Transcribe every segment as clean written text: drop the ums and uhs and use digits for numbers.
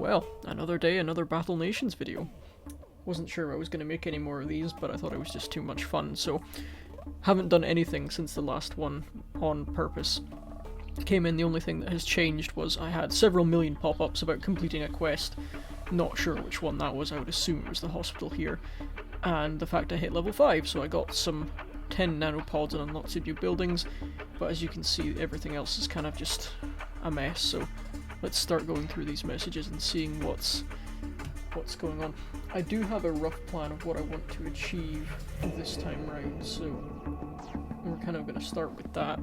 Well, another day, another Battle Nations video. Wasn't sure I was going to make any more of these, but I thought it was just too much fun, so haven't done anything since the last one on purpose. Came in, the only thing that has changed was I had several million pop-ups about completing a quest. Not sure which one that was, I would assume it was the hospital here. And the fact I hit level 5, so I got some 10 nanopods and unlocked some new buildings, but as you can see everything else is kind of just a mess, so let's start going through these messages and seeing what's going on. I do have a rough plan of what I want to achieve this time round, so we're kind of going to start with that.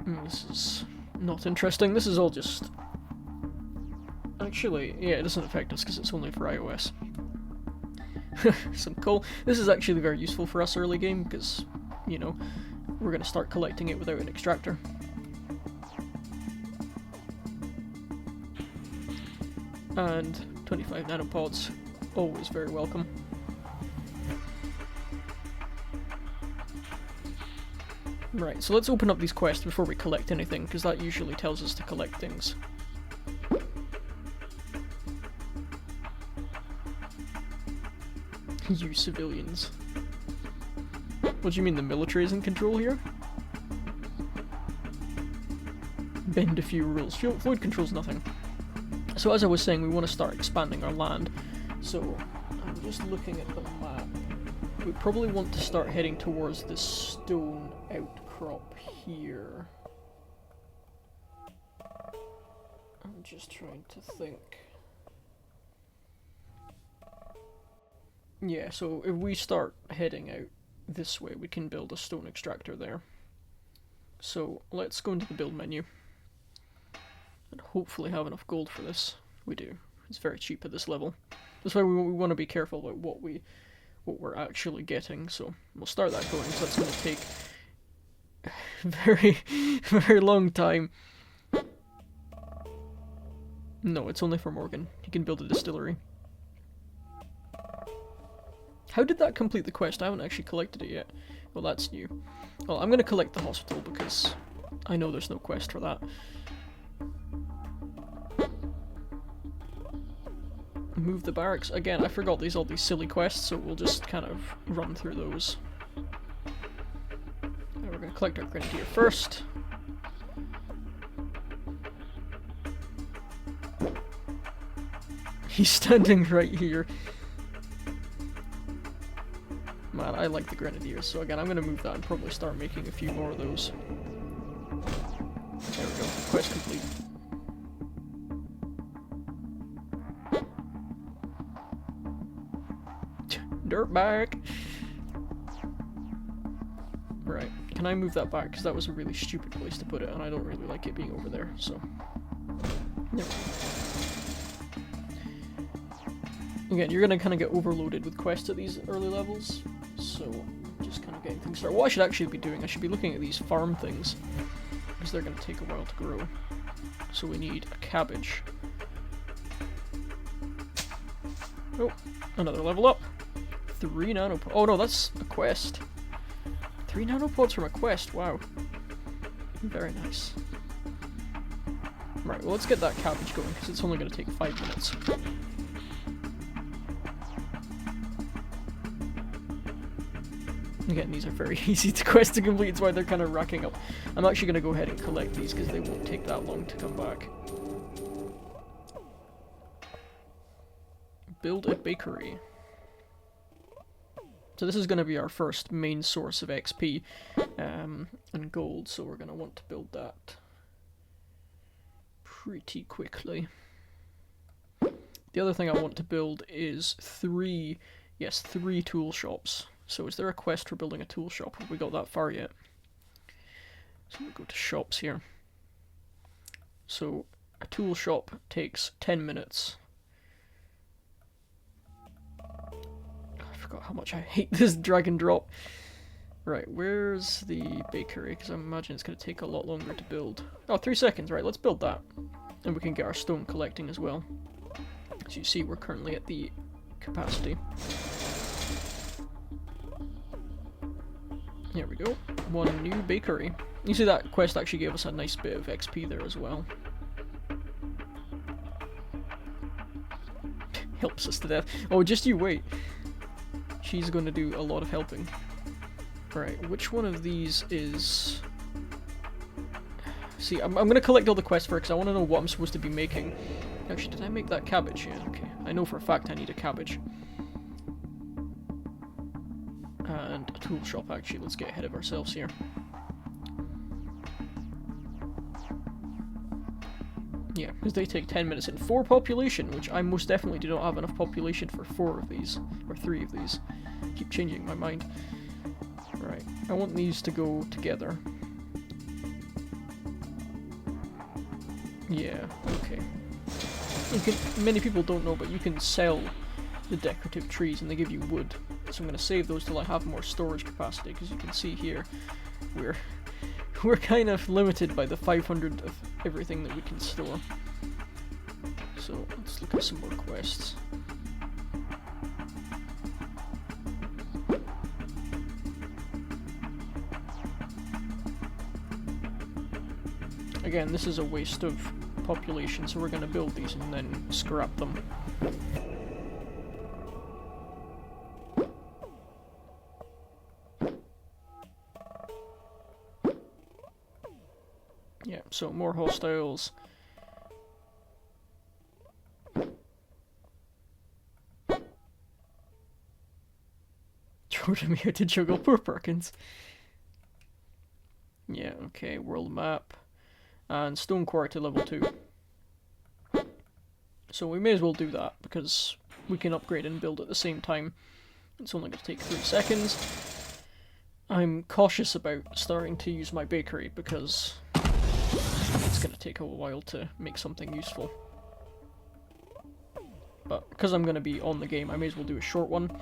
This is not interesting, this is all just... Actually, yeah, it doesn't affect us because it's only for iOS. Some coal. This is actually very useful for us early game because, you know, we're going to start collecting it without an extractor. And 25 nanopods, always very welcome. Right, so let's open up these quests before we collect anything, because that usually tells us to collect things. You civilians. What do you mean, the military is in control here? Bend a few rules. Fluid controls nothing. So as I was saying, we want to start expanding our land. So I'm just looking at the map. We probably want to start heading towards this stone outcrop here. I'm just trying to think. Yeah, so if we start heading out this way, we can build a stone extractor there. So let's go into the build menu and hopefully have enough gold for this. We do. It's very cheap at this level. That's why we want to be careful about what we're actually getting. So we'll start that going. So that's going to take a very long time. No, it's only for Morgan. He can build a distillery. How did that complete the quest? I haven't actually collected it yet. Well, that's new. Well, I'm going to collect the hospital because I know there's no quest for that. Move the barracks. Again, I forgot all these silly quests, so we'll just kind of run through those. Now we're going to collect our grenadier first. He's standing right here. Man, I like the grenadiers, so again, I'm going to move that and probably start making a few more of those. There we go, quest complete. Dirtbag! Right, can I move that back? Because that was a really stupid place to put it, and I don't really like it being over there, so... There we go. Again, you're going to kind of get overloaded with quests at these early levels. So, just kind of getting things started. What I should actually be doing, I should be looking at these farm things, because they're going to take a while to grow. So we need a cabbage. Oh, another level up. 3 nanopods. Oh no, that's a quest. 3 nanopods from a quest, wow. Very nice. Right, well let's get that cabbage going, because it's only going to take 5 minutes. Again, these are very easy to quest to complete, it's why they're kind of racking up. I'm actually going to go ahead and collect these because they won't take that long to come back. Build a bakery. So this is going to be our first main source of XP and gold, so we're going to want to build that pretty quickly. The other thing I want to build is 3 tool shops. So is there a quest for building a tool shop? Have we got that far yet? So we'll go to shops here. So a tool shop takes 10 minutes. I forgot how much I hate this drag and drop. Right, where's the bakery? Because I imagine it's going to take a lot longer to build. Oh, 3 seconds, right, let's build that. And we can get our stone collecting as well. As you see, we're currently at the capacity. Here we go. 1 new bakery. You see that quest actually gave us a nice bit of XP there as well. helps us to death. Oh, just you wait. She's going to do a lot of helping. Right, which one of these is... See, I'm going to collect all the quests first because I want to know what I'm supposed to be making. Actually, did I make that cabbage? Yeah, okay. I know for a fact I need a cabbage. And a tool shop, actually. Let's get ahead of ourselves here. Yeah, because they take 10 minutes and 4 population, which I most definitely do not have enough population for 4 of these. Or 3 of these. Keep changing my mind. Right, I want these to go together. Yeah, okay. You can, many people don't know, but you can sell the decorative trees and they give you wood. So I'm going to save those till I have more storage capacity, because you can see here we're kind of limited by the 500 of everything that we can store. So let's look at some more quests. Again, this is a waste of population, so we're going to build these and then scrap them. Yeah, so more hostiles. Jordan me how to juggle poor Perkins. Yeah, okay, world map. And stone quarry to level 2. So we may as well do that, because we can upgrade and build at the same time. It's only going to take 3 seconds. I'm cautious about starting to use my bakery, because it's going to take a while to make something useful. But because I'm going to be on the game, I may as well do a short one.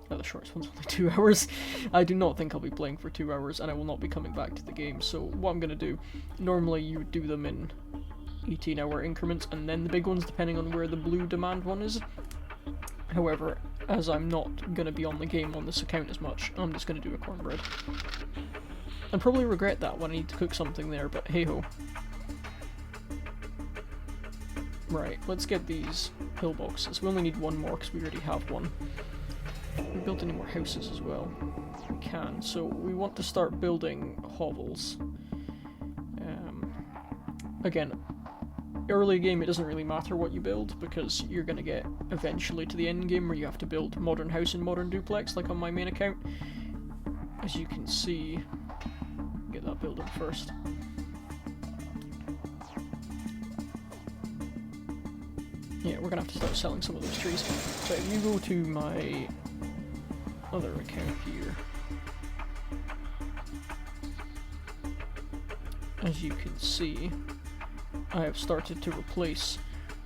The shortest one's only 2 hours. I do not think I'll be playing for 2 hours, and I will not be coming back to the game. So what I'm going to do, normally you would do them in 18-hour increments, and then the big ones, depending on where the blue demand one is. However, as I'm not going to be on the game on this account as much, I'm just going to do a cornbread. I'd probably regret that when I need to cook something there, but hey-ho. Right, let's get these pillboxes. We only need 1 more because we already have 1. We built any more houses as well? We can. So we want to start building hovels. Again, early game it doesn't really matter what you build, because you're going to get eventually to the end game where you have to build modern house and modern duplex, like on my main account. As you can see, get that building first. Yeah, we're going to have to start selling some of those trees. But if you go to my other account here, as you can see, I have started to replace,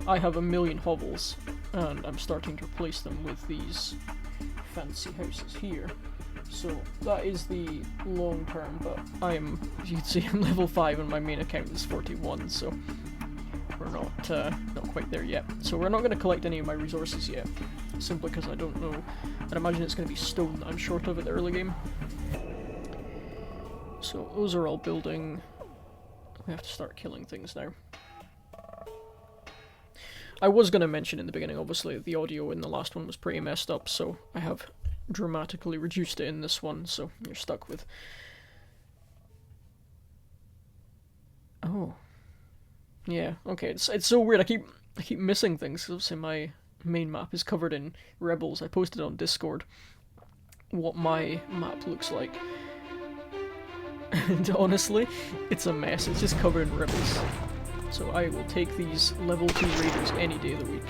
I have 1,000,000 hovels, and I'm starting to replace them with these fancy houses here. So that is the long term, but I'm, as you can see, I'm level 5 and my main account is 41, so we're not quite there yet. So we're not going to collect any of my resources yet, simply because I don't know. I'd imagine it's going to be stone that I'm short of at the early game. So those are all building. We have to start killing things now. I was going to mention in the beginning, obviously, the audio in the last one was pretty messed up, so I have dramatically reduced it in this one, so you're stuck with... Oh. Yeah, okay, it's so weird, I keep missing things, because obviously my main map is covered in rebels. I posted on Discord what my map looks like. And honestly, it's a mess, it's just covered in rebels. So I will take these level 2 raiders any day of the week.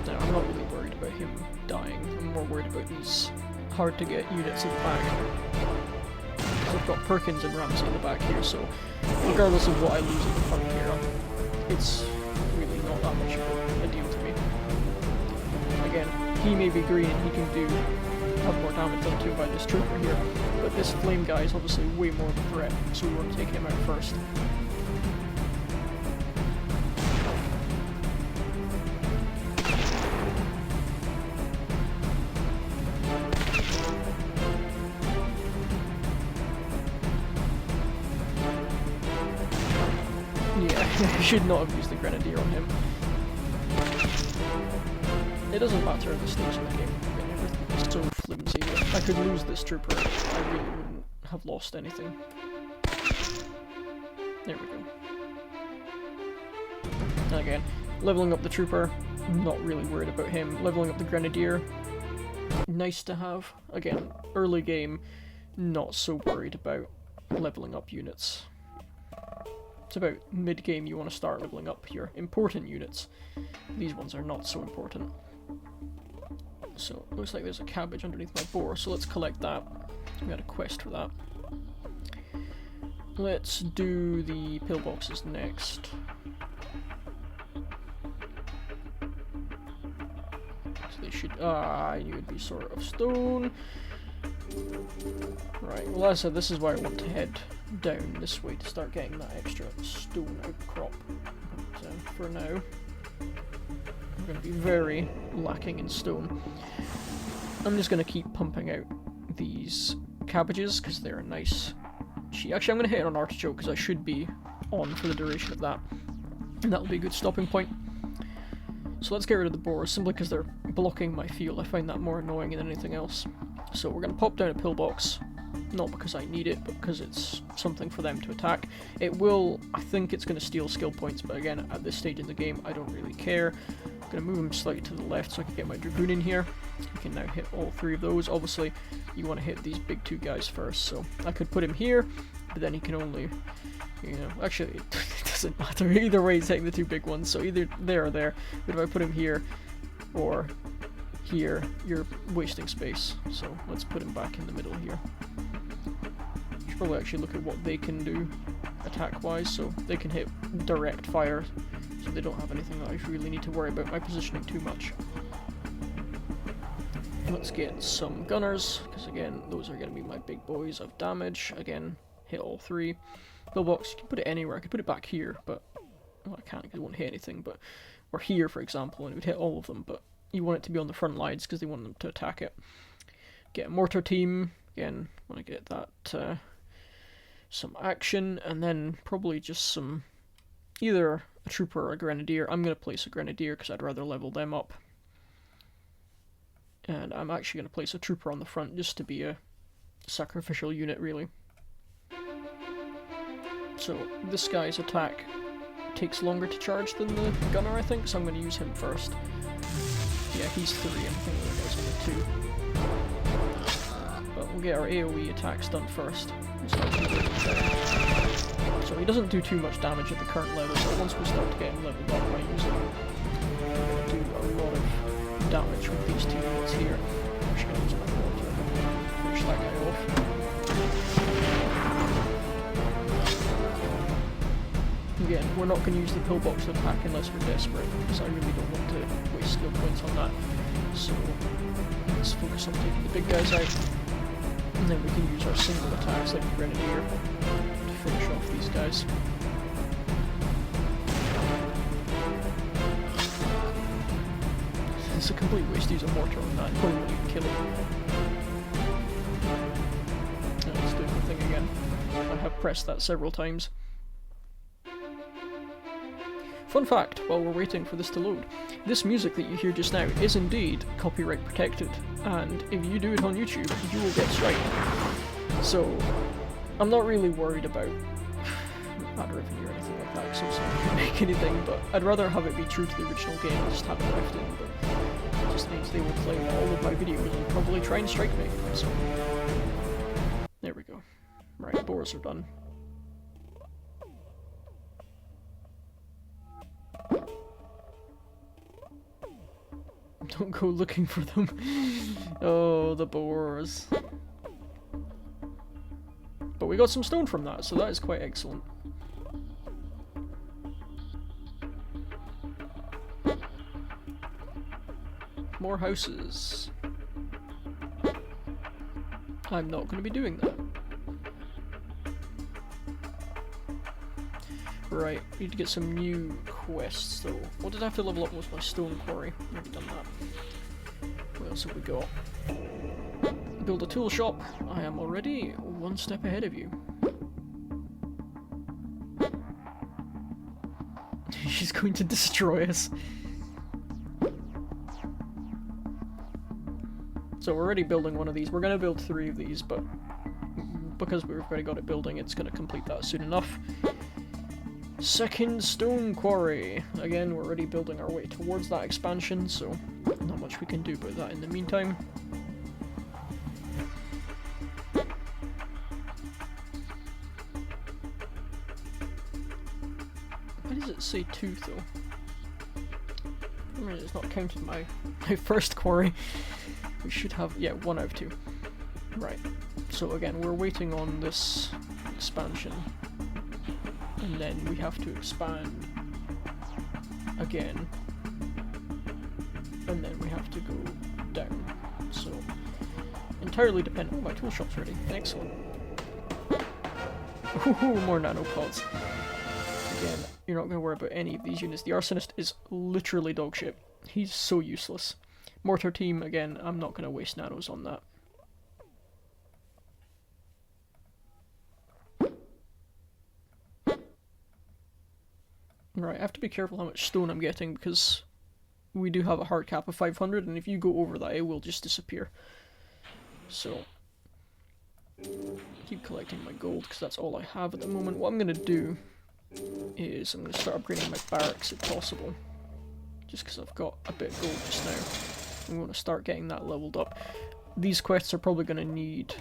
Now, I'm not really worried about him dying, I'm more worried about these hard to get units in the back. I've got Perkins and Ramsey in the back here, so regardless of what I lose in the front here, it's really not that much of a deal to me. Again, he may be green and he can have more damage done to by this trooper here, but this flame guy is obviously way more of a threat, so we want to take him out first. I should not have used the grenadier on him. it doesn't matter at this stage in the game. Again, everything is so flimsy. If I could lose this trooper, I really wouldn't have lost anything. There we go. And again, leveling up the trooper, not really worried about him. Leveling up the grenadier, nice to have. Again, early game, not so worried about leveling up units. It's about mid-game you want to start leveling up your important units. These ones are not so important. So, looks like there's a cabbage underneath my boar, so let's collect that. We had a quest for that. Let's do the pillboxes next. So they should... I knew it'd be sort of stone. Right, well as I said, this is why I want to head down this way to start getting that extra stone outcrop. But for now, I'm going to be very lacking in stone. I'm just going to keep pumping out these cabbages because they're a nice... Actually, I'm going to hit it on artichoke because I should be on for the duration of that. And that'll be a good stopping point. So let's get rid of the boars, simply because they're blocking my field. I find that more annoying than anything else. So we're going to pop down a pillbox, not because I need it, but because it's something for them to attack. It will, I think it's going to steal skill points, but again, at this stage in the game, I don't really care. I'm going to move him slightly to the left so I can get my dragoon in here. I can now hit all three of those. Obviously, you want to hit these big two guys first, so I could put him here, but then he can only... You know, actually, it doesn't matter. Either way, he's hitting the two big ones, so either there or there. But if I put him here or here, you're wasting space. So let's put him back in the middle here. You should probably actually look at what they can do attack-wise. So they can hit direct fire, so they don't have anything that I really need to worry about my positioning too much. Let's get some gunners, because again, those are going to be my big boys of damage. Again, hit all three. Pillbox, you can put it anywhere. I could put it back here, but well, I can't because it won't hit anything. But or here, for example, and it would hit all of them. But you want it to be on the front lines because they want them to attack it. Get a mortar team again. Want to get that some action, and then probably just some either a trooper or a grenadier. I'm going to place a grenadier because I'd rather level them up. And I'm actually going to place a trooper on the front just to be a sacrificial unit, really. So this guy's attack takes longer to charge than the gunner, I think, so I'm going to use him first. Yeah, he's 3 and I think the other guy's only 2. But we'll get our AoE attacks done first. So he doesn't do too much damage at the current level, but once we start to get him leveled up, I use him to do a lot of damage with these 2 units here. I'm actually going to use my mortar to finish that guy off. Again, we're not going to use the pillbox attack unless we're desperate, because I really don't want to waste skill points on that. So let's focus on taking the big guys out, and then we can use our single attacks like the Grenadier to finish off these guys. It's a complete waste to use a mortar on that, probably won't even kill it. And let's do the thing again. I have pressed that several times. Fun fact, while we're waiting for this to load, this music that you hear just now is indeed copyright protected, and if you do it on YouTube, you will get striked. So, I'm not really worried about ad revenue or anything like that, because I'm not going to make anything, but I'd rather have it be true to the original game and just have it left in, but it just means they will play all of my videos and probably try and strike me, so... There we go. Right, boars are done. Don't go looking for them. Oh, the boars. But we got some stone from that, so that is quite excellent. More houses. I'm not going to be doing that. Right, need to get some new quests though. What did I have to level up was my stone quarry. Already done that. What else have we got? Build a tool shop. I am already one step ahead of you. She's going to destroy us. So we're already building one of these. We're going to build 3 of these, but because we've already got it building, it's going to complete that soon enough. Second stone quarry. Again, we're already building our way towards that expansion, so not much we can do about that in the meantime. Why does it say 2 though? I mean, it's not counted my first quarry. We should have, yeah, 1 out of 2. Right. So again, we're waiting on this expansion. And then we have to expand again. And then we have to go down. So, entirely dependent. Oh, my tool shop's ready. Excellent. Ooh, more nanopods. Again, you're not going to worry about any of these units. The arsonist is literally dogshit. He's so useless. Mortar team, again, I'm not going to waste nanos on that. Right, I have to be careful how much stone I'm getting because we do have a hard cap of 500, and if you go over that, it will just disappear. So, keep collecting my gold because that's all I have at the moment. What I'm going to do is I'm going to start upgrading my barracks if possible, just because I've got a bit of gold just now. I'm going to start getting that leveled up. These quests are probably going to need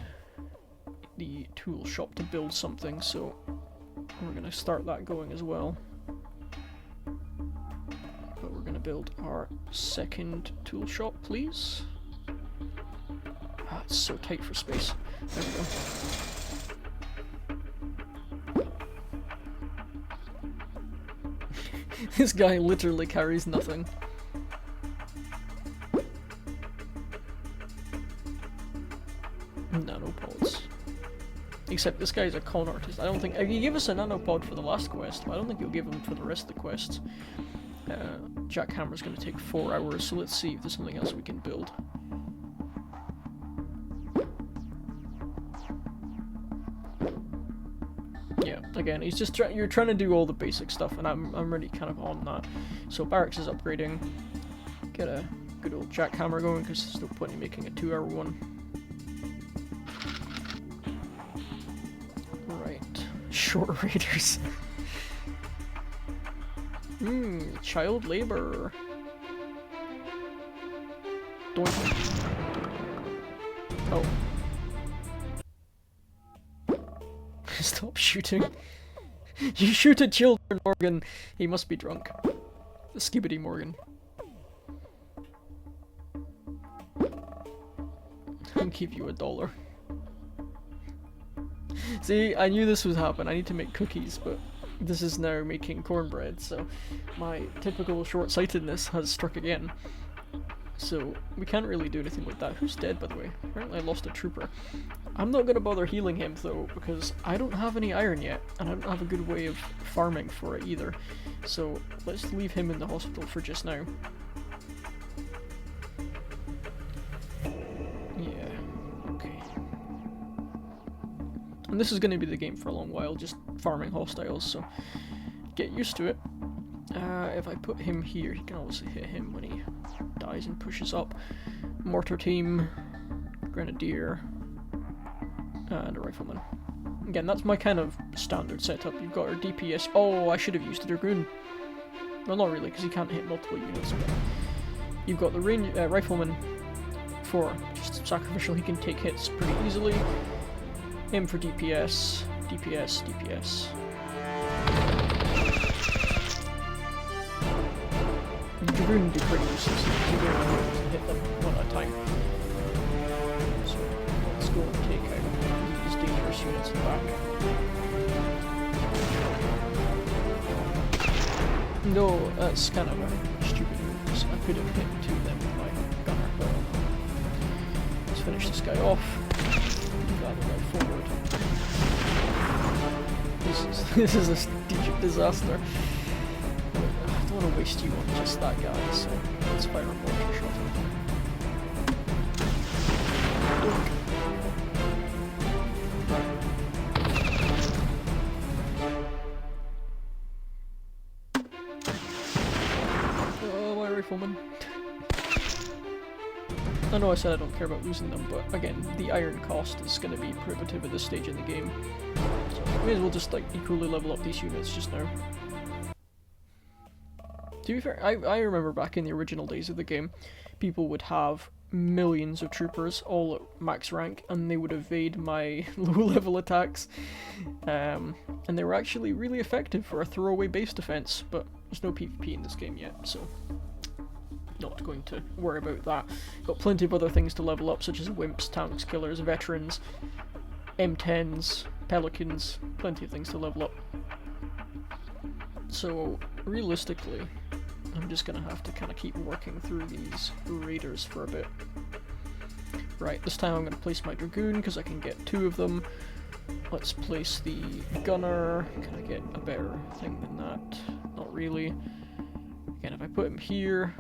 the tool shop to build something, so we're going to start that going as well. But we're going to build our second tool shop, please. Ah, it's so tight for space. There we go. This guy literally carries nothing. Nanopods. Except this guy's a con artist. I don't think... He gave us a nanopod for the last quest, but I don't think he'll give him for the rest of the quests. Jackhammer's going to take 4 hours, so let's see if there's something else we can build. Yeah, again, he's just you're trying to do all the basic stuff, and I'm already kind of on that. So barracks is upgrading. Get a good old jackhammer going, because there's no point in making a 2-hour one. Right, short raiders. Child labor. Doink. Oh. Stop shooting. You shoot at children, Morgan. He must be drunk. The Skibbity Morgan. I'll give you $1. See, I knew this would happen. I need to make cookies, but this is now making cornbread, so my typical short-sightedness has struck again. So we can't really do anything with that. Who's dead, by the way? Apparently I lost a trooper. I'm not going to bother healing him, though, because I don't have any iron yet, and I don't have a good way of farming for it either. So let's leave him in the hospital for just now. Yeah, okay. And this is going to be the game for a long while, just farming hostiles, so get used to it. If I put him here, he can obviously hit him when he dies and pushes up. Mortar team, grenadier, and a rifleman. Again, that's my kind of standard setup. You've got our DPS. Oh, I should have used the dragoon. Well, not really, because he can't hit multiple units. But you've got the rifleman for just sacrificial. He can take hits pretty easily. Him for DPS, DPS, DPS. The dragoon do pretty useless. You don't hit them one at a time. So let's go and take out these dangerous units in the back. No, that's kind of a stupid move. So I could have hit 2 of them with my gunner, but let's finish this guy off. Rather right forward. This is a strategic disaster. I don't want to waste you on just that guy, so let's fire a mortar shot at him. Oh, my rifleman. I know I said I don't care about losing them, but again, the iron cost is going to be prohibitive at this stage in the game. So may as well just like equally level up these units just now. To be fair, I remember back in the original days of the game, people would have millions of troopers all at max rank, and they would evade my low level attacks. And they were actually really effective for a throwaway base defense, but there's no PvP in this game yet, so not going to worry about that. Got plenty of other things to level up, such as wimps, tanks, killers, veterans, M10s, pelicans, plenty of things to level up. So realistically, I'm just gonna have to kind of keep working through these raiders for a bit. Right, this time I'm gonna place my dragoon because I can get 2 of them. Let's place the gunner. Can I get a better thing than that? Not really. Again, if I put him here,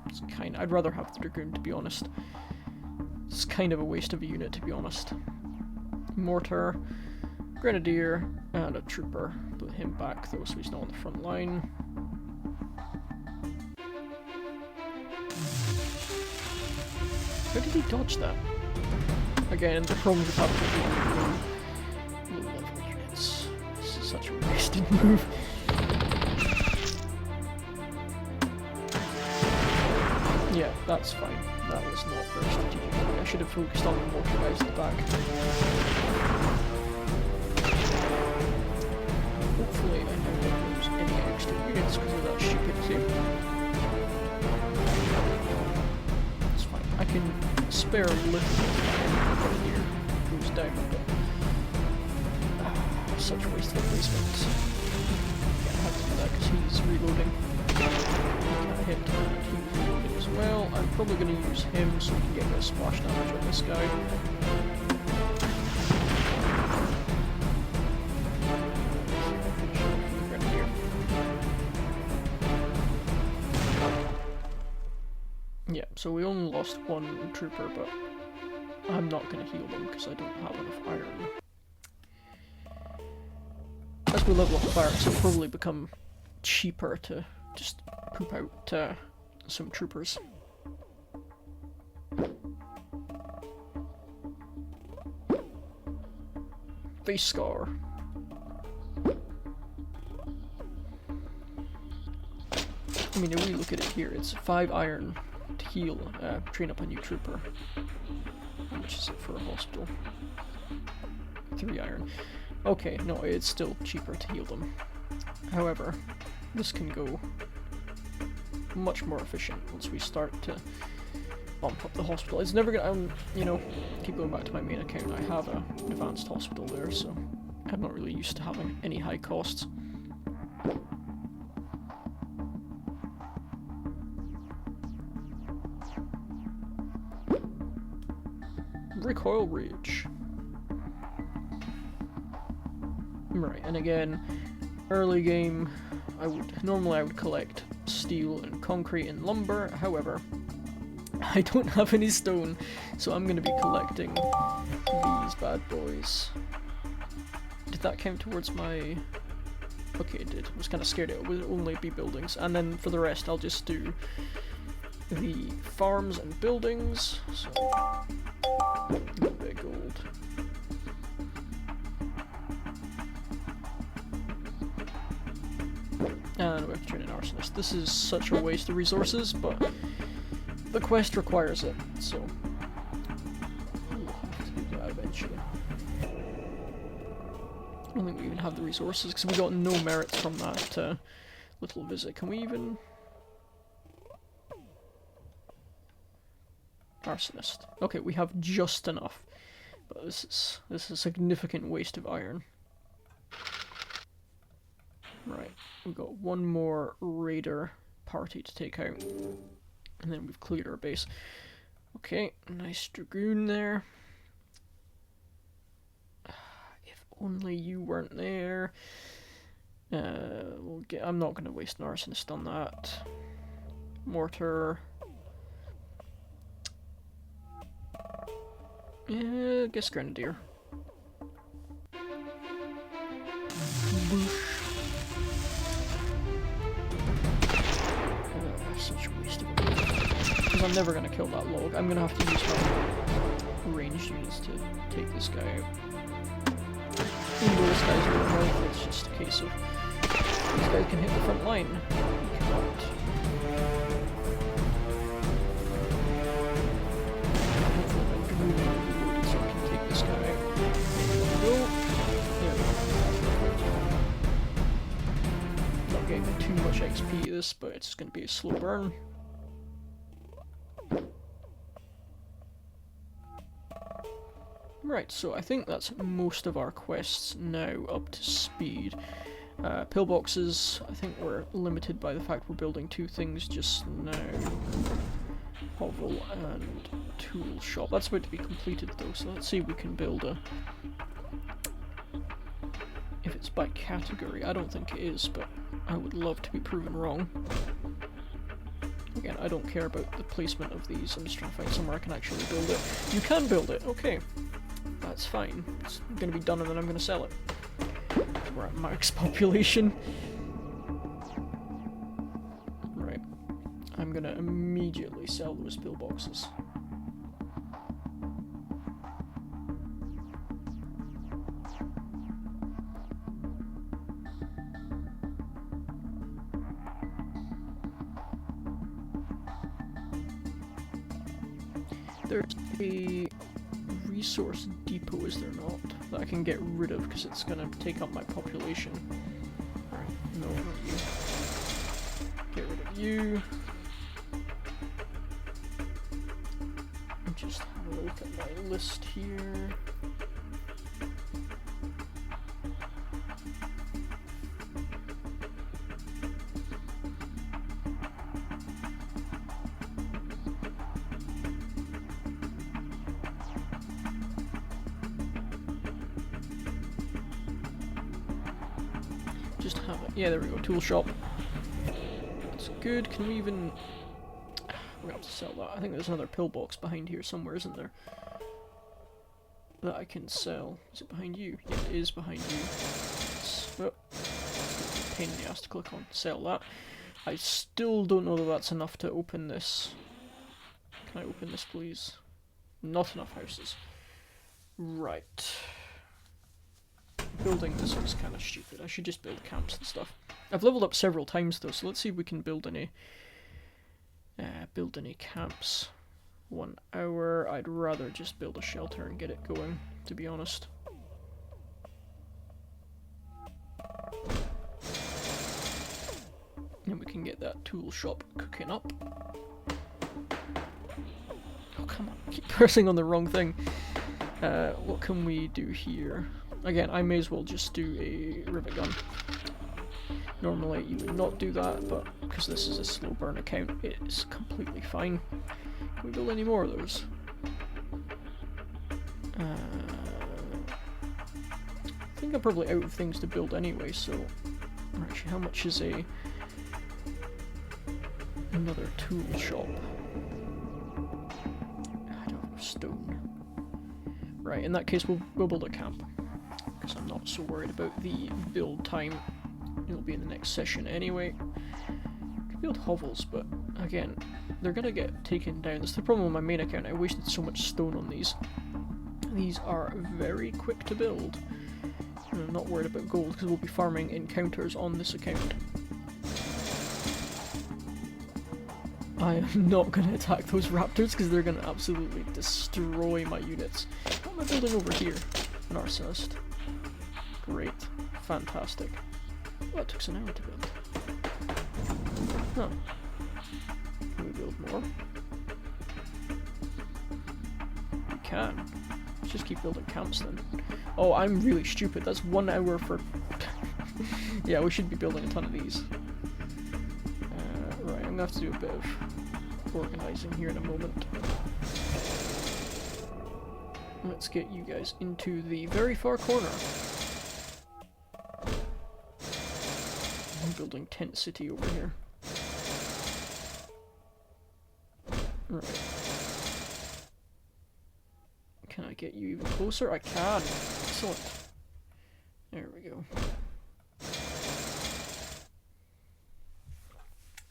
it's I'd rather have the dragoon, to be honest. It's kind of a waste of a unit, to be honest. Mortar, grenadier, and a trooper. Put him back though, so he's not on the front line. How did he dodge that? Again, the problem with having low level units. This is such a wasted move. Yeah, that's fine. That was not very strategic. I should have focused on the mortar guys at the back. Hopefully I don't lose any extra units because of that stupidity. It's fine. I can spare a little bit here. Goes down, but such a waste of placement. Can't have to do that because he's reloading. Can't hit. He's reloading as well. I'm probably going to use him so we can get a bit of splash damage on this guy. Yeah, so we only lost 1 trooper, but I'm not going to heal them because I don't have enough iron. As we level up the barracks, it'll probably become cheaper to just poop out some troopers. Face scar. I mean, if we look at it here, it's 5 iron to heal, train up a new trooper. How much is it for a hospital? 3 iron. Okay, no, it's still cheaper to heal them. However, this can go much more efficient once we start to bump up the hospital. It's never gonna, you know, keep going back to my main account. I have an advanced hospital there, so I'm not really used to having any high costs. Recoil Ridge. Right, and again, early game, I would collect steel and concrete and lumber. However, I don't have any stone, so I'm going to be collecting these bad boys. Did that count towards my... Okay, it did. I was kind of scared it would only be buildings, and then for the rest I'll just do the farms and buildings. So, a little bit of gold. And we have to train an arsonist. This is such a waste of resources, but the quest requires it, so we'll have to do that eventually. I don't think we even have the resources because we got no merits from that little visit. Can we even... Arsonist. Okay, we have just enough, but this is a significant waste of iron. Right, we've got one more raider party to take out, and then we've cleared our base. Okay, nice dragoon there. If only you weren't there. I'm not going to waste an arsonist on that. Mortar. Yeah, I guess grenadier. Boosh. Such a waste of it. because I'm never going to kill that log. I'm going to have to use my ranged units to take this guy out. Even though this guy's low health, it's just a case of these guys can hit the front line. He cannot. Hopefully my drone will be reloaded so I can take this guy out. There we go. There we go. Not getting too much XP this, but it's going to be a slow burn. Right, so I think that's most of our quests now up to speed. Pillboxes, I think we're limited by the fact we're building 2 things just now. Hovel and tool shop. That's about to be completed though, so let's see if we can build a... If it's by category, I don't think it is, but I would love to be proven wrong. Again, I don't care about the placement of these, I'm just trying to find somewhere I can actually build it. You can build it, okay. That's fine. It's going to be done and then I'm going to sell it. We're at max population. Right. I'm going to immediately sell those pillboxes. There's a resource depot, is there not, that I can get rid of because it's going to take up my population. Alright, no, not you. Get rid of you. Just have a look at my list here. Just have it. Yeah, there we go. Tool shop. That's good. Can we even... We're going to have to sell that. I think there's another pillbox behind here somewhere, isn't there? That I can sell. Is it behind you? Yeah, it is behind you. It's going to be a pain in the ass to click on. Sell that. I still don't know that that's enough to open this. Can I open this, please? Not enough houses. Right. Building this was kind of stupid. I should just build camps and stuff. I've leveled up several times though, so let's see if we can build any camps. 1 hour. I'd rather just build a shelter and get it going, to be honest. And we can get that tool shop cooking up. Oh come on, I keep pressing on the wrong thing. What can we do here? Again, I may as well just do a rivet gun. Normally you would not do that, but because this is a slow burn account, it's completely fine. Can we build any more of those? I think I'm probably out of things to build anyway, so... Actually, how much is another tool shop? I don't have stone. Right, in that case we'll build a camp. Because I'm not so worried about the build time. It'll be in the next session anyway. I can build hovels, but again, they're gonna get taken down. That's the problem with my main account. I wasted so much stone on these. These are very quick to build. And I'm not worried about gold because we'll be farming encounters on this account. I am not going to attack those raptors because they're going to absolutely destroy my units. What am I building over here? An arsonist. Great. Fantastic. Well, that took us an hour to build. Huh. Can we build more? We can. Let's just keep building camps then. Oh, I'm really stupid. That's 1 hour for... Yeah, we should be building a ton of these. Right, I'm gonna have to do a bit of organizing here in a moment. Let's get you guys into the very far corner. I'm building Tent City over here. Right. Can I get you even closer? I can! Excellent. There we go.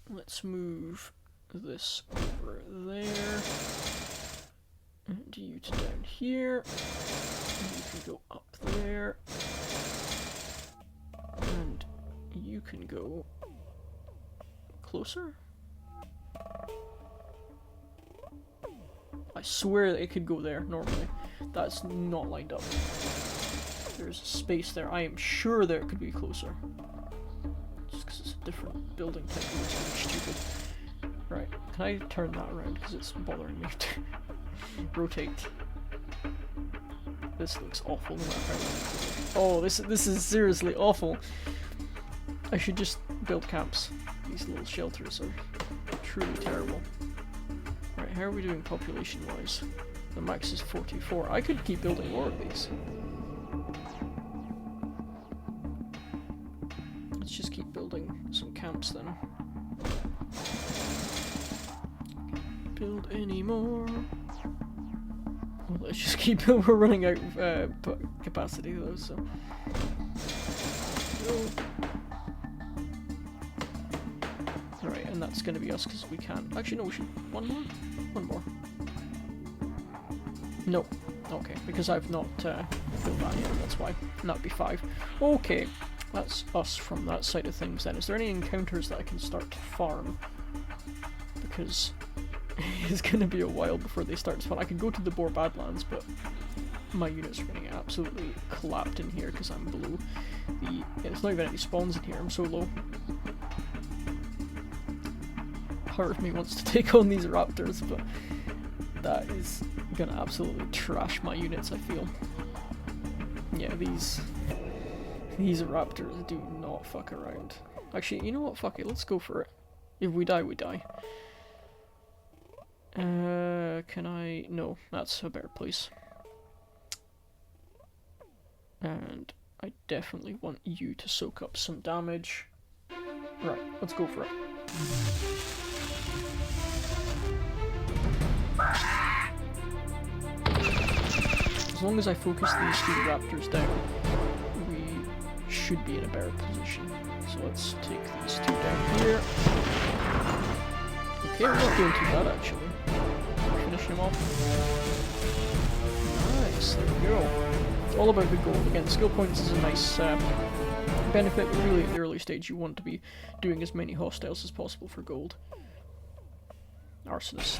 Let's move this over over there. And you to down here. And you can go up there. And you can go closer? I swear that it could go there normally. That's not lined up. There's a space there. I am sure that it could be closer. Just because it's a different building type, it looks really stupid. Right, can I turn that around because it's bothering me to rotate? This looks awful no matter how. Oh, this is seriously awful. I should just build camps. These little shelters are truly terrible. Right, how are we doing population-wise? The max is 44. I could keep building more of these. Let's just keep building some camps then. Build any more. Well, let's just keep. We're running out of capacity though, so. Go. Right, and that's going to be us because we can. Actually, no, we should. One more? One more. No. Okay, because I've not built that yet, that's why. And that'd be 5. Okay, that's us from that side of things then. Is there any encounters that I can start to farm? Because it's going to be a while before they start to spawn. I could go to the Boar Badlands, but my units are going to get absolutely clapped in here because I'm below the... Yeah, there's not even any spawns in here, I'm so low. Part of me wants to take on these raptors, but that is gonna absolutely trash my units, I feel. Yeah, these raptors do not fuck around. Actually, you know what? Fuck it, let's go for it. If we die, we die. Can I... No, that's a better place. And I definitely want you to soak up some damage. Right, let's go for it. As long as I focus these 2 raptors down, we should be in a better position. So let's take these 2 down here. Okay, we're not doing too bad actually. Finish him off. Nice, there we go. It's all about the gold. Again, skill points is a nice benefit, but really at the early stage you want to be doing as many hostiles as possible for gold. Arsonist.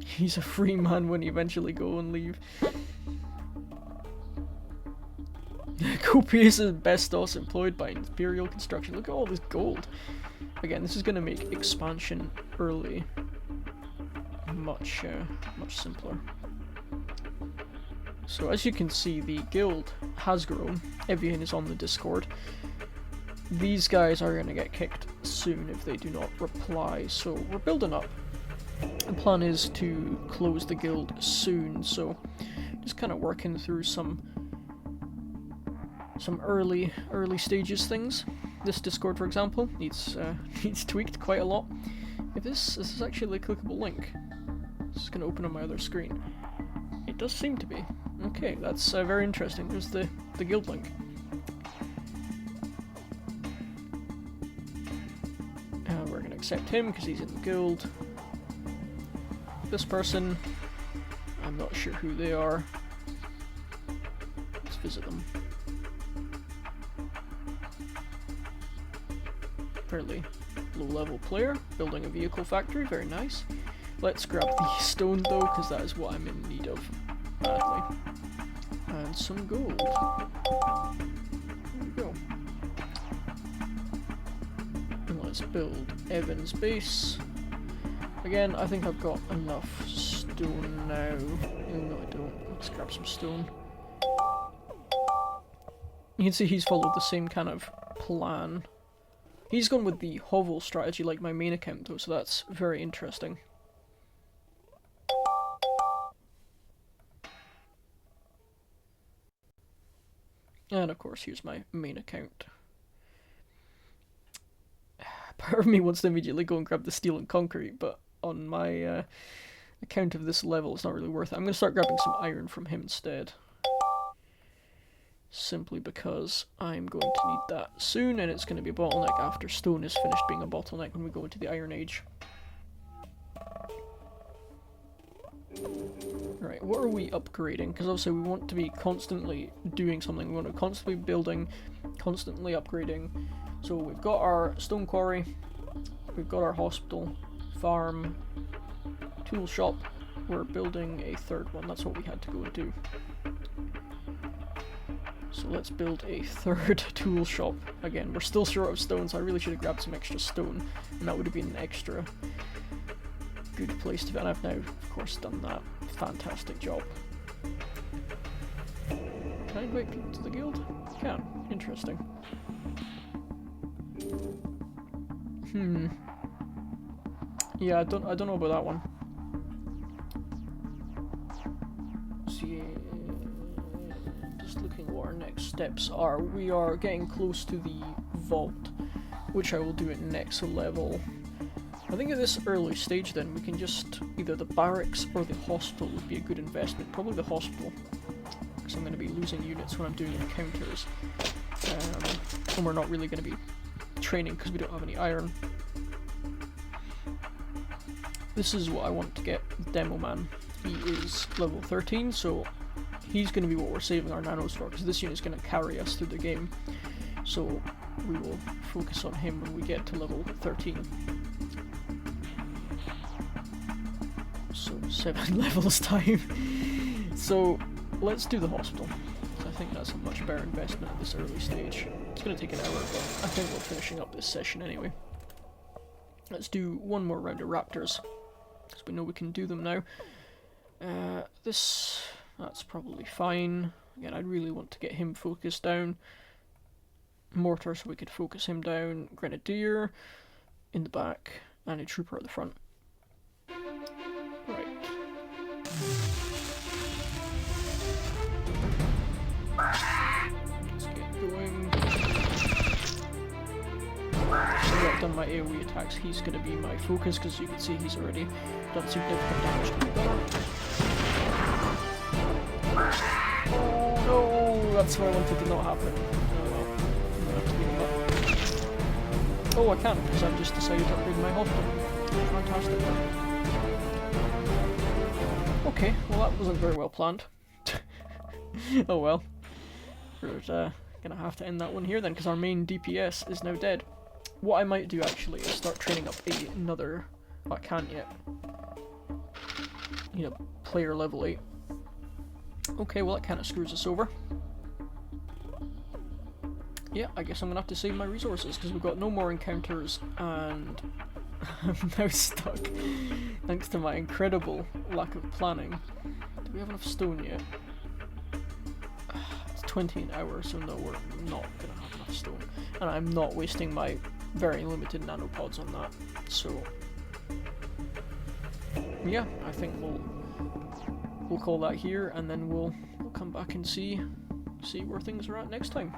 He's a free man when he eventually go and leave. Copious asbestos employed by Imperial Construction. Look at all this gold. Again, this is going to make expansion early much simpler. So as you can see, the guild has grown. Evian is on the Discord. These guys are going to get kicked soon if they do not reply, so we're building up. The plan is to close the guild soon, so just kind of working through some early stages things. This Discord, for example, needs tweaked quite a lot. If this is actually a clickable link, this is going to open on my other screen. It does seem to be. Okay, that's very interesting. There's the guild link. We're going to accept him because he's in the guild. This person, I'm not sure who they are. Let's visit them. Fairly low-level player, building a vehicle factory, very nice. Let's grab the stone though, because that is what I'm in need of badly. And some gold. There we go. And let's build Evan's base. Again, I think I've got enough stone now. No, I don't. Let's grab some stone. You can see he's followed the same kind of plan. He's gone with the hovel strategy like my main account though, so that's very interesting. And of course, here's my main account. Part of me wants to immediately go and grab the steel and concrete, but on my account of this level, it's not really worth it. I'm going to start grabbing some iron from him instead. simply because I'm going to need that soon, and it's going to be a bottleneck after stone is finished being a bottleneck when we go into the Iron Age. Right, what are we upgrading? Because obviously we want to be constantly doing something. We want to constantly building, constantly upgrading. So we've got our stone quarry, we've got our hospital, farm, tool shop. We're building a third one. That's what we had to go and do. So let's build a third tool shop. Again, we're still short of stone, so I really should have grabbed some extra stone, and that would have been an extra good place to be. And I've now, of course, done that. Fantastic job. Can I invite people to the guild? Can. Interesting. Yeah, I don't know about that one. So yeah, just looking what our next steps are. We are getting close to the vault, which I will do at next level. I think at this early stage then we can just, either the barracks or the hospital would be a good investment. Probably the hospital, because I'm going to be losing units when I'm doing encounters. And we're not really going to be training because we don't have any iron. This is what I want to get Demo Man. He is level 13, so he's going to be what we're saving our nanos for, because this unit is going to carry us through the game. So we will focus on him when we get to level 13. So 7 levels time. So let's do the hospital. I think that's a much better investment at this early stage. It's going to take an hour, but I think we're finishing up this session anyway. Let's do one more round of raptors, because we know we can do them now. That's probably fine. Again, I really want to get him focused down. Mortar, so we could focus him down. Grenadier in the back, and a trooper at the front. Right. Let's get going. So I've done my AoE attacks. He's going to be my focus, because you can see he's already done significant damage to the gunner. Oh no! That's what I wanted to not happen. Oh, I can, because I've just decided to upgrade my hospital. Fantastic. Okay, well that wasn't very well planned. Oh well. We're gonna have to end that one here then, because our main DPS is now dead. What I might do actually is start training up another... Oh, I can't yet. You know, player level 8. Okay, well that kind of screws us over. Yeah, I guess I'm gonna have to save my resources, because we've got no more encounters, and I'm now stuck, thanks to my incredible lack of planning. Do we have enough stone yet? It's 20 an hour, so no, we're not gonna have enough stone. And I'm not wasting my very limited nanopods on that, so... Yeah, I think we'll call that here, and then we'll come back and see where things are at next time.